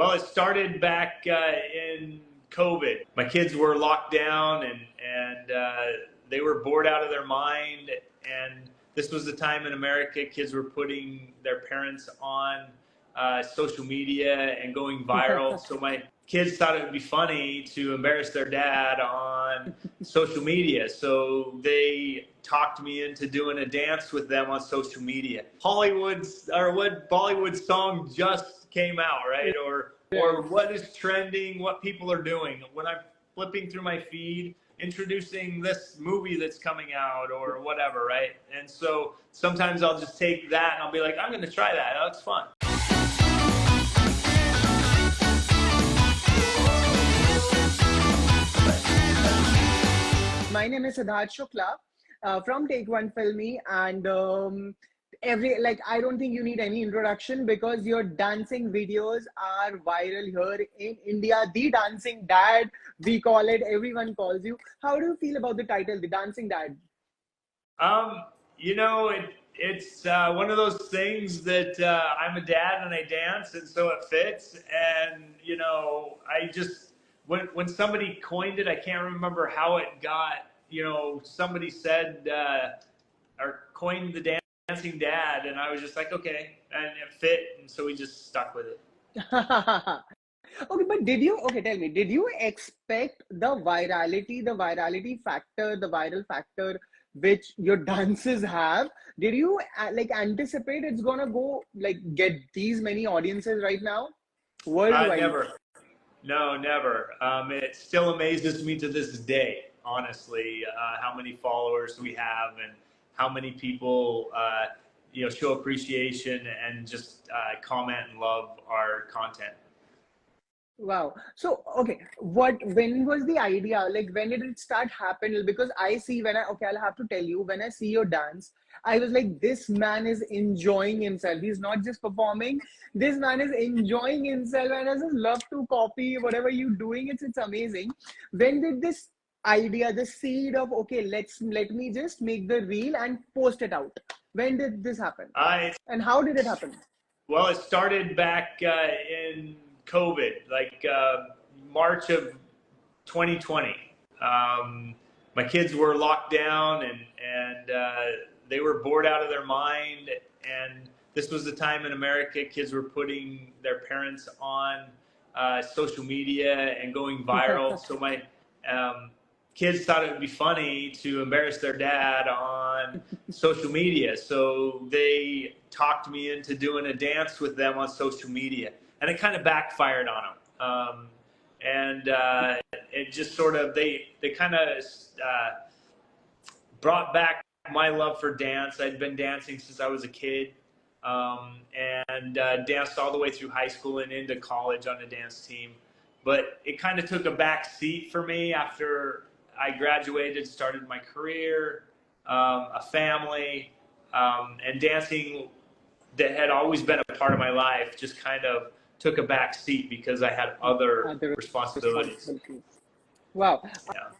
Well, it started back in COVID. My kids were locked down and they were bored out of their mind. And this was the time in America kids were putting their parents on social media and going viral. So my kids thought it would be funny to embarrass their dad on social media. So they talked me into doing a dance with them on social media. What Bollywood song just came out, right? Or what is trending, what people are doing. When I'm flipping through my feed, introducing this movie that's coming out or whatever, right? And so sometimes I'll just take that and I'll be like, I'm going to try that. That looks fun. My name is Siddharth Shukla from Take One Filmy, and I don't think you need any introduction because your dancing videos are viral here in India. The Dancing Dad, we call it. Everyone calls you. How do you feel about the title, The Dancing Dad? It's one of those things that I'm a dad and I dance, and so it fits. And when somebody coined it, I can't remember how it got. Somebody said or coined the dancing dad, and I was just like, okay, and it fit, and so we just stuck with it. Okay, but tell me, did you expect the virality factor, the viral factor which your dances have? Did you anticipate it's gonna go get these many audiences right now worldwide? Never. It still amazes me to this day, honestly, how many followers we have and how many people show appreciation and just comment and love our content. Wow. So, okay, when was the idea? When did it start happening? Because I'll have to tell you, when I see your dance, I was like, this man is enjoying himself. He's not just performing. This man is enjoying himself, and I just love to copy whatever you're doing. It's amazing. When did this idea, the seed of, okay, let me just make the reel and post it out? When did this happen? And how did it happen? Well, it started back in COVID, March of 2020. My kids were locked down and they were bored out of their mind. And this was the time in America kids were putting their parents on social media and going viral. So my kids thought it would be funny to embarrass their dad on social media. So they talked me into doing a dance with them on social media. And it kind of backfired on them. It just sort of, they kind of brought back my love for dance. I'd been dancing since I was a kid, and danced all the way through high school and into college on a dance team. But it kind of took a back seat for me after I graduated, started my career, a family, and dancing that had always been a part of my life just kind of took a back seat because I had other responsibilities. Wow. Yeah.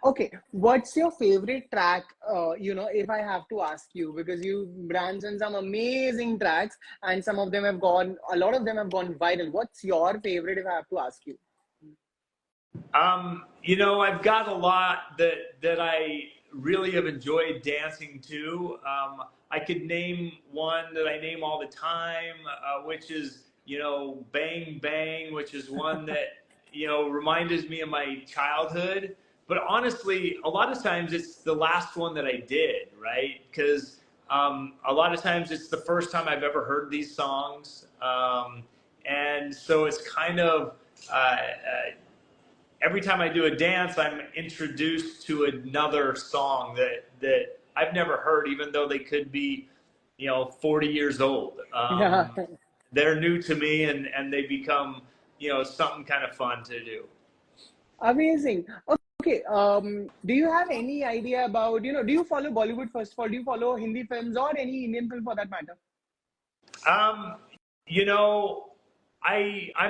Okay, what's your favorite track? If I have to ask you, because you danced some amazing tracks, and a lot of them have gone viral. What's your favorite, if I have to ask you? I've got a lot that I really have enjoyed dancing to. I could name one that I name all the time, which is, Bang Bang, which is one that, reminds me of my childhood. But honestly, a lot of times it's the last one that I did, right? Because a lot of times it's the first time I've ever heard these songs. And so it's kind of, every time I do a dance, I'm introduced to another song that I've never heard, even though they could be, 40 years old. They're new to me, and they become, something kind of fun to do. Amazing. Okay. Do you have any idea about, do you follow Bollywood first of all? Do you follow Hindi films or any Indian film for that matter? I'm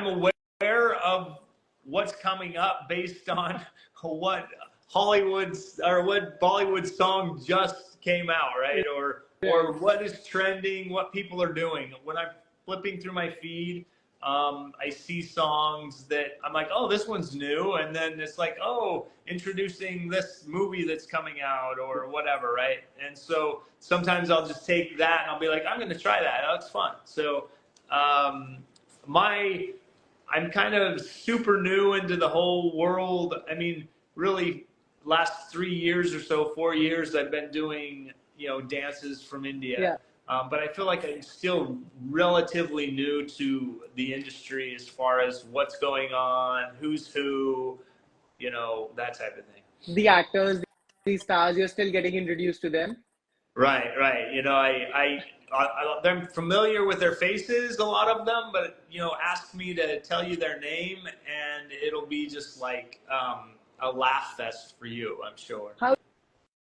aware of what's coming up based on what Bollywood song just came out, right? Or what is trending, what people are doing. When I'm flipping through my feed, I see songs that I'm like, oh, this one's new. And then it's like, oh, introducing this movie that's coming out or whatever, right? And so sometimes I'll just take that and I'll be like, I'm going to try that. That looks fun. So um, I'm kind of super new into the whole world. I mean, really, last 3 years or so, 4 years, I've been doing, dances from India. Yeah. But I feel like I'm still relatively new to the industry as far as what's going on, who's who, that type of thing. The actors, the stars, you're still getting introduced to them. Right, right. I'm familiar with their faces, a lot of them, but ask me to tell you their name, and it'll be just like a laugh fest for you, I'm sure. How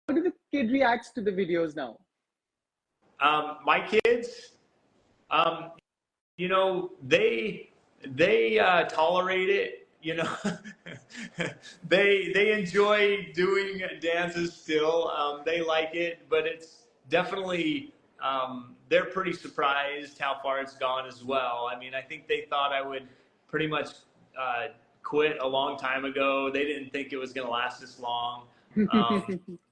do the kid reacts to the videos now? My kids, they tolerate it. They enjoy doing dances still. They like it, but it's definitely they're pretty surprised how far it's gone as well. I mean, I think they thought I would pretty much quit a long time ago. They didn't think it was going to last this long,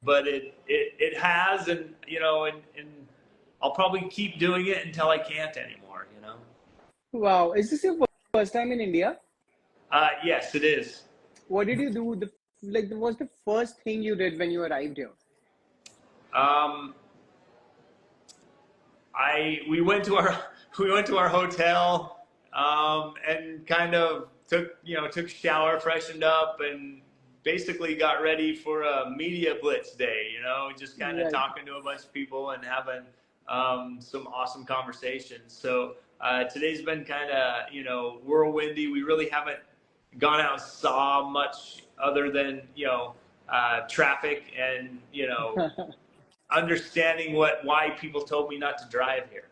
but it has, and and I'll probably keep doing it until I can't anymore. Wow. Is this your first time in India? Yes, it is. What did you do? What's the first thing you did when you arrived here? Um, we went to our hotel and kind of took a shower, freshened up, and basically got ready for a media blitz day. Just kind of Right. talking to a bunch of people and having some awesome conversations. So today's been kind of whirlwindy. We really haven't gone out and saw much other than traffic and understanding why people told me not to drive here.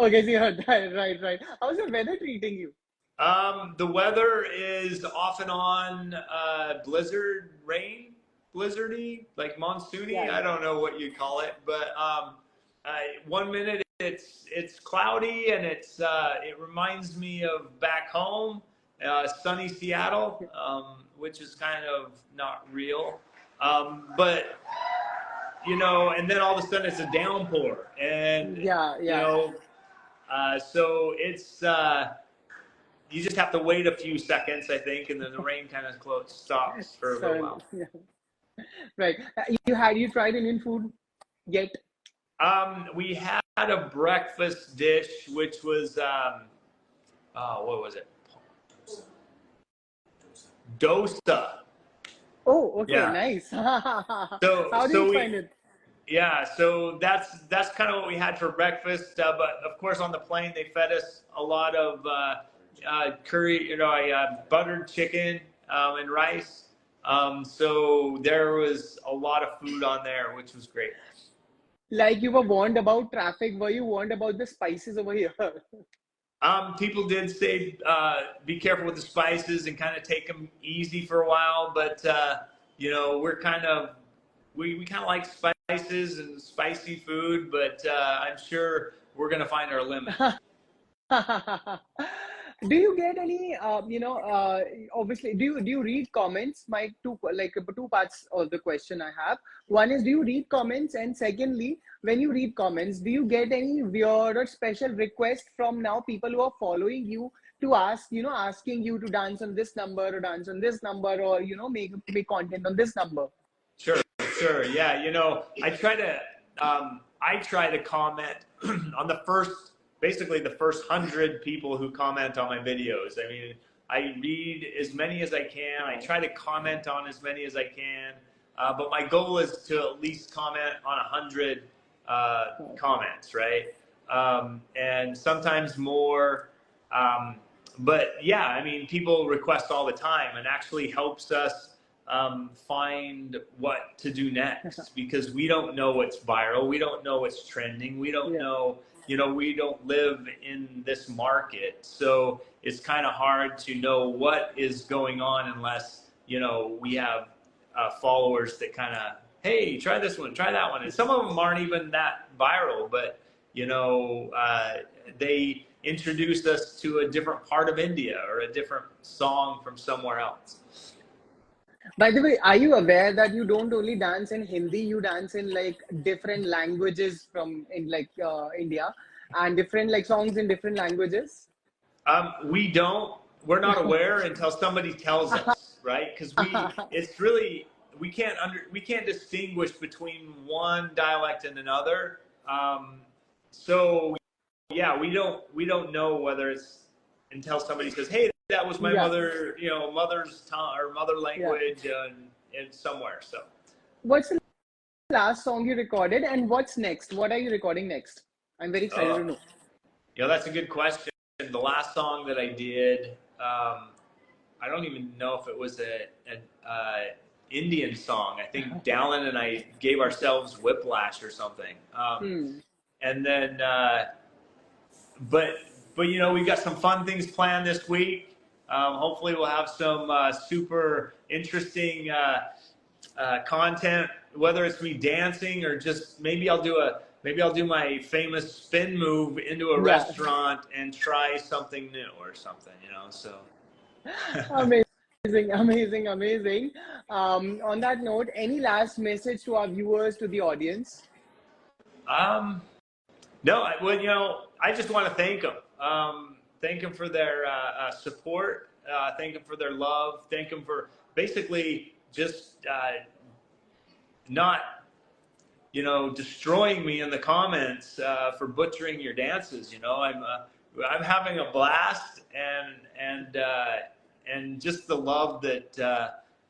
Okay, so you're right. How's the weather treating you? The weather is off and on blizzard rain, blizzardy, like monsoony. Yeah. I don't know what you'd call it, but 1 minute it's cloudy and it reminds me of back home, sunny Seattle, which is kind of not real, but and then all of a sudden it's a downpour, and Yeah. so it's you just have to wait a few seconds, I think, and then the rain kind of stops for a little while. Yeah. Right. You tried Indian food yet? We had a breakfast dish, which was what was it? Dosa. Oh, okay, Yeah. nice. How did So you we, find it? yeah, so that's kind of what we had for breakfast. But of course, on the plane, they fed us a lot of curry, buttered chicken and rice. So there was a lot of food on there, which was great. Like you were warned about traffic, were you warned about the spices over here? People did say be careful with the spices and kind of take them easy for a while, but we're kind of we kind of like spices and spicy food, but I'm sure we're gonna find our limit. Do you get any, obviously, do you read comments? My two parts of the question I have. One is, do you read comments? And secondly, when you read comments, do you get any weird or special request from now people who are following you to asking you to dance on this number or dance on this number or, make content on this number? Sure. Yeah. I try to comment on basically the first 100 people who comment on my videos. I mean, I read as many as I can. I try to comment on as many as I can. But my goal is to at least comment on 100 comments, right? And sometimes more. But yeah, I mean, people request all the time, and actually helps us find what to do next, because we don't know what's viral. We don't know what's trending. We don't know, we don't live in this market. So it's kind of hard to know what is going on unless, we have followers that kind of, hey, try this one, try that one. And some of them aren't even that viral, but, they introduce us to a different part of India or a different song from somewhere else. By the way, are you aware that you don't only dance in Hindi, you dance in like different languages from in like India and different like songs in different languages? We're not aware until somebody tells us, right? Because it's really, we can't distinguish between one dialect and another. So yeah, we don't know whether it's until somebody says, hey, that was my Yeah, mother's tongue or mother yeah. language in somewhere. So What's the last song you recorded and what's next? What are you recording next? I'm very excited to uh, know. that's a good question. The last song that I did, I don't even know if it was an Indian song. I think Dallin and I gave ourselves whiplash or something. Hmm. And then, but we've got some fun things planned this week. Hopefully, we'll have some super interesting content. Whether it's me dancing or just maybe I'll do my famous spin move into a Yeah. restaurant and try something new or something. So. Amazing, amazing, amazing. On that note, any last message to our viewers, to the audience? Um, no, I just want to thank them. Thank them for their support. Thank them for their love. Thank them for basically just not, destroying me in the comments for butchering your dances. I'm having a blast, and just the love that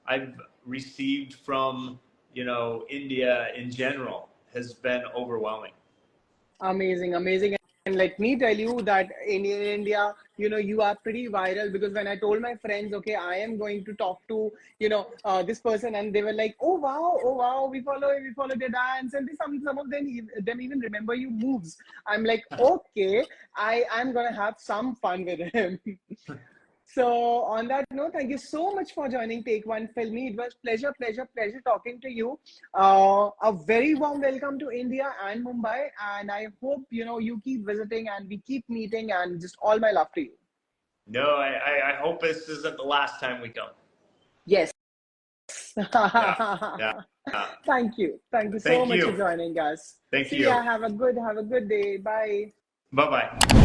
I've received from India in general has been overwhelming. Amazing, amazing. And let me tell you that in India, you are pretty viral because when I told my friends, okay, I am going to talk to, this person, and they were like, oh wow, we follow their dance, and some of them even remember you moves. I'm like, okay, I'm gonna have some fun with him. So on that note, thank you so much for joining Take One Filmy. It was pleasure talking to you. A very warm welcome to India and Mumbai, and I hope you keep visiting and we keep meeting, and just all my love to you. No, I hope this isn't the last time we come. Yes. Yeah, yeah. Thank you so Thank much for you. joining us. Thank See ya. you. Have a good day. Bye. Bye bye.